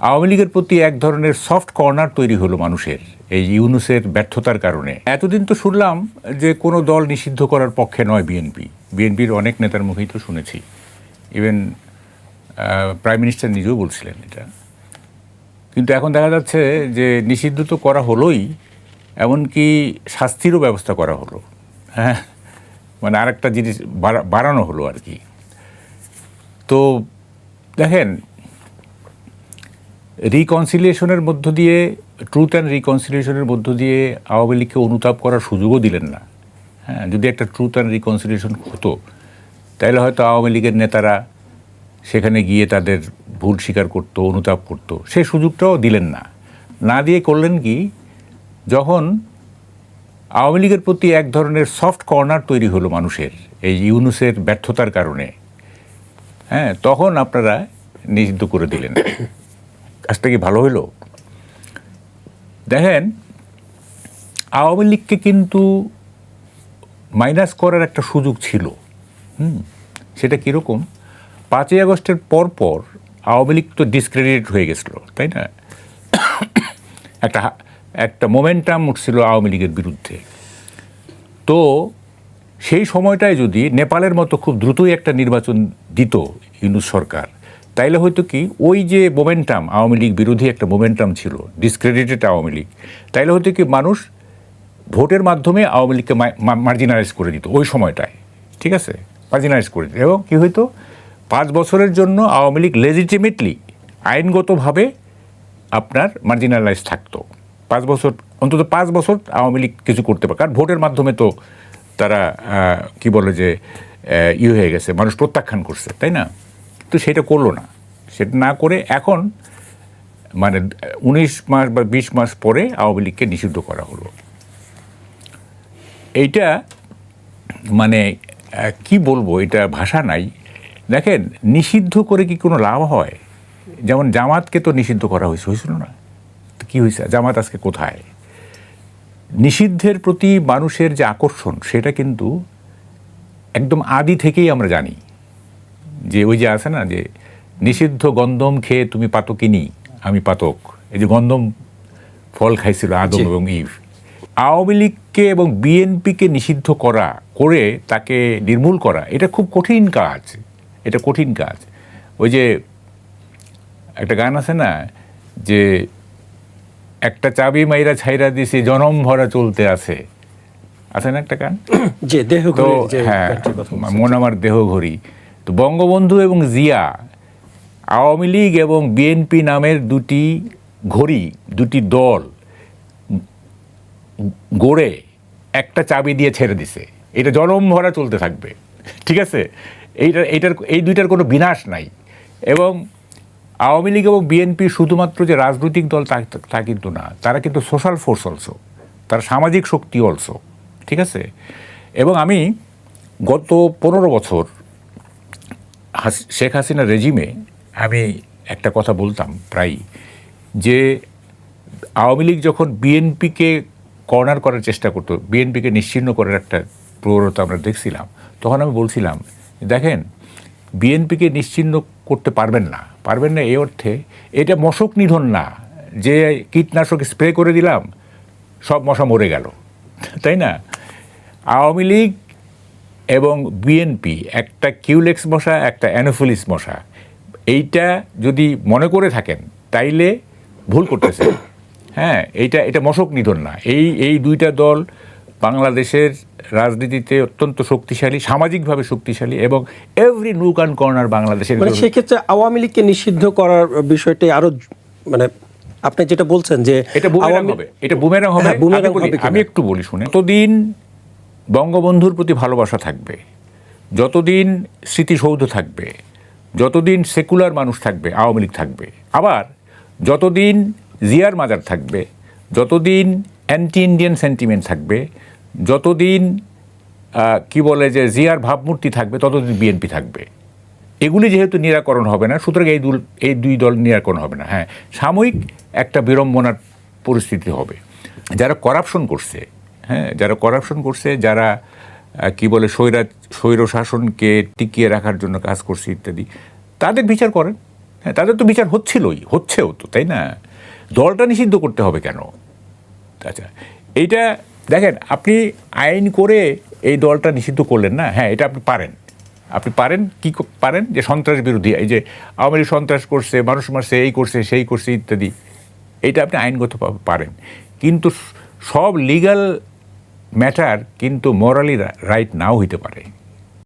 আওয়ামী লীগের প্রতি এক ধরনের সফট কর্নার তৈরি হলো মানুষের এই ইউনূসের ব্যর্থতার কারণে। এতদিন তো শুনলাম যে কোনো দল নিষিদ্ধ করার পক্ষে নয় বিএনপির অনেক নেতার মুখেই তো শুনেছি, ইভেন প্রাইম মিনিস্টার নিজেও বলছিলেন এটা। কিন্তু এখন দেখা যাচ্ছে যে নিষিদ্ধ তো করা হলোই, এমনকি শাস্তিরও ব্যবস্থা করা হলো। হ্যাঁ, মানে আরেকটা জিনিস বাড়ানো হলো আর কি। তো দেখেন, রিকনসিলিয়েশনের মধ্য দিয়ে, ট্রুথ অ্যান্ড রিকনসিলিয়েশনের মধ্য দিয়ে আওয়ামী লীগকে অনুতাপ করার সুযোগও দিলেন না। হ্যাঁ, যদি একটা ট্রুথ অ্যান্ড রিকনসিলিয়েশন হতো তাহলে হয়তো আওয়ামী লীগের নেতারা সেখানে গিয়ে তাদের ভুল স্বীকার করতো, অনুতাপ করতো। সেই সুযোগটাও দিলেন না। না দিয়ে করলেন কি, যখন আওয়ামী লীগের প্রতি এক ধরনের সফট কর্নার তৈরি হলো মানুষের এই ইউনূসের ব্যর্থতার কারণে, হ্যাঁ, তখন আপনারা নিষিদ্ধ করে দিলেন। কাজটা কি ভালো হইল? দেখেন, আওয়ামী লীগকে কিন্তু মাইনাস করার একটা সুযোগ ছিল। সেটা কীরকম? 5ই আগস্টের পর আওয়ামী লীগ তো ডিসক্রেডিট হয়ে গেছিল, তাই না? একটা মোমেন্টাম উঠছিল আওয়ামী লীগের বিরুদ্ধে। তো সেই সময়টায় যদি নেপালের মতো খুব দ্রুতই একটা নির্বাচন দিত ইউনূস সরকার, তাইলে হয়তো কি ওই যে মোমেন্টাম, আওয়ামী লীগ বিরোধী একটা মোমেন্টাম ছিল, ডিসক্রেডিটেড আওয়ামী লীগ, তাইলে হয়তো কি মানুষ ভোটের মাধ্যমে আওয়ামী লীগকে মার্জিনালাইজ করে দিত ওই সময়টায়। ঠিক আছে, মার্জিনালাইজ করে দিত। এবং কী হইতো, 5 বছরের জন্য আওয়ামী লীগ লেজিটিমেটলি, আইনগতভাবে আপনার মার্জিনালাইজ থাকতো। 5 বছর, অন্তত 5 বছর আওয়ামী লীগ কিছু করতে পারে। কারণ ভোটের মাধ্যমে তো তারা কি বলে যে হয়ে গেছে, মানুষ প্রত্যাখ্যান করছে, তাই না? তো সেটা করলো না। সেটা না করে এখন মানে 19 মাস বা 20 মাস পরে আওয়ামী লীগকে নিষিদ্ধ করা হলো। এইটা মানে কি বলবো, এটা ভাষা নাই। দেখেন, নিষিদ্ধ করে কি কোনো লাভ হয়? যেমন জামাতকে তো নিষিদ্ধ করা হয়েছিল না? কি হয়েছে? জামাত আজকে কোথায়? নিষিদ্ধের প্রতি মানুষের যে আকর্ষণ, সেটা কিন্তু একদম আদি থেকেই আমরা জানি। যে ওই যে আছে না, যে নিষিদ্ধ গন্ধম খেয়ে তুমি পাতকিনি, আমি পাতক। এই যে গন্ধম ফল খাইছিল আদম এবং ইভ। আওয়ামী লীগকে এবং বিএনপিকে নিষিদ্ধ করে তাকে নির্মূল করা, এটা খুব কঠিন কাজ। এটা কঠিন কাজ। ওই যে একটা গান আছে না, যে একটা চাবি মাইরা ছাইরা দিছি জনম ভরা চলতে আছে না একটা গান? তো হ্যাঁ, মন আমার দেহ ঘড়ি। তো বঙ্গবন্ধু এবং জিয়া আওয়ামী লীগ এবং বিএনপি নামের দুটি ঘড়ি, দুটি দল গড়ে একটা চাবি দিয়ে ছেড়ে দিছে। এটা জনম ভরা চলতে থাকবে। ঠিক আছে, এই দুইটার কোনো বিনাশ নাই। এবং আওয়ামী লীগ এবং বিএনপি শুধুমাত্র যে রাজনৈতিক দল তা কিন্তু না, তারা কিন্তু সোশ্যাল ফোর্স অলসো, তারা সামাজিক শক্তি অলসো। ঠিক আছে। এবং আমি গত 15 বছর শেখ হাসিনা রেজিমে আমি একটা কথা বলতাম প্রায়, যে আওয়ামী লীগ যখন বিএনপিকে কর্নার করার চেষ্টা করতো, বিএনপিকে নিশ্চিহ্ন করার একটা প্রবণতা আমরা দেখছিলাম, তখন আমি বলছিলাম, দেখেন, বিএনপিকে নিশ্চিহ্ন করতে পারবেন না এই অর্থে এটা মশক নিধন না, যে কীটনাশক স্প্রে করে দিলাম সব মশা মরে গেল, তাই না? আওয়ামী লীগ এবং বিএনপি একটা কিউলেক্স মশা, একটা অ্যানোফিলিস মশা। এইটা যদি মনে করে থাকেন তাইলে ভুল করতেছে। হ্যাঁ, এটা মশক নিধন না। এই দুইটা দল বাংলাদেশের রাজনীতিতে অত্যন্ত শক্তিশালী, সামাজিকভাবে শক্তিশালী, এবং এভরি নুক অ্যান্ড কর্নার বাংলাদেশের। মানে সেক্ষেত্রে আওয়ামী লীগকে নিষিদ্ধ করার বিষয়টি আরো, মানে আপনি যেটা বলছেন যে এটা বুমেরাং হবে। আমি একটু বলি শুনে, যতদিন বঙ্গবন্ধুর প্রতি ভালোবাসা থাকবে, যতদিন স্মৃতিসৌধ থাকবে, যতদিন সেকুলার মানুষ থাকবে, আওয়ামী লীগ থাকবে। আবার যতদিন জিয়ার মাজার থাকবে, যতদিন অ্যান্টি ইন্ডিয়ান সেন্টিমেন্ট থাকবে, যতদিন কি বলে যে জিয়ার ভাবমূর্তি থাকবে, ততদিন বিএনপি থাকবে। এগুলি যেহেতু নিরাকরণ হবে না, সুতরাং এই দুই দল নিরাকরণ হবে না। হ্যাঁ, সাময়িক একটা বিড়ম্বনার পরিস্থিতি হবে। যারা করাপশন করছে, যারা কি বলে স্বৈর শাসনকে টিকিয়ে রাখার জন্য কাজ করছে ইত্যাদি, তাদের বিচার করেন। হ্যাঁ, তাদের তো বিচার হচ্ছেও তো, তাই না? দলটা নিষিদ্ধ করতে হবে কেন? আচ্ছা, এইটা দেখেন, আপনি আইন করে এই দলটা নিষিদ্ধ করলেন না, হ্যাঁ এটা আপনি পারেন। পারেন যে সন্ত্রাস বিরোধী, এই যে আওয়ামী লীগ সন্ত্রাস করছে, মানুষ মারছে, এই করছে, সেই করছে ইত্যাদি, এটা আপনি আইনগত পারেন। কিন্তু সব লিগ্যাল ম্যাটার কিন্তু মোরালি রাইট নাও হইতে পারে।